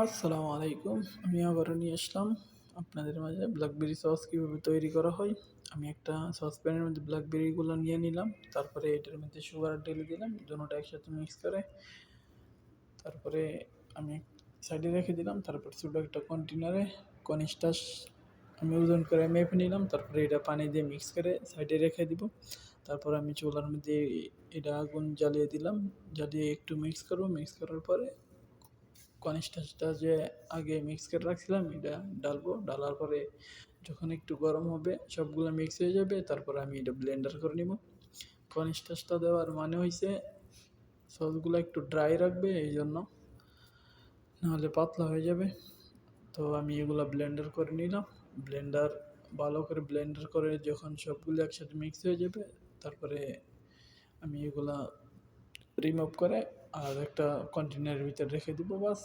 আসসালামু আলাইকুম। আমি আবারও নিয়ে আসলাম আপনাদের মাঝে ব্ল্যাকবেরি সস কীভাবে তৈরি করা হয়। আমি একটা সসপ্যানের মধ্যে ব্ল্যাকবেরিগুলো নিয়ে নিলাম। তারপরে এটার মধ্যে সুগার ঢেলে দিলাম। দুটোটা একসাথে মিক্স করে তারপরে আমি সাইডে রেখে দিলাম। তারপর ছোটো একটা কন্টেনারে কর্নস্টার্চ আমি ওজন করে মেপে নিলাম। তারপরে এটা পানি দিয়ে মিক্স করে সাইডে রেখে দিব। তারপর আমি চুলার মধ্যে এটা আগুন জ্বালিয়ে দিলাম। জ্বালিয়ে একটু মিক্স করব। মিক্স করার পরে কর্নস্টার্চটা যে আগে মিক্স করে রাখছিলাম এটা ডালবো। ডালার পরে যখন একটু গরম হবে সবগুলো মিক্স হয়ে যাবে, তারপরে আমি এটা ব্লেন্ডার করে নিব। কর্নস্টার্চটা দেওয়ার মানে হইছে সসগুলো একটু ড্রাই রাখবে, এই জন্য, নাহলে পাতলা হয়ে যাবে। তো আমি এগুলো ব্লেন্ডার করে নিলাম। ব্লেন্ডার ভালো করে ব্লেন্ডার করে যখন সবগুলো একসাথে মিক্স হয়ে যাবে, তারপরে আমি এগুলা রিমুভ করে আর একটা কন্টেনারের ভিতরে রেখে দিব, বাস।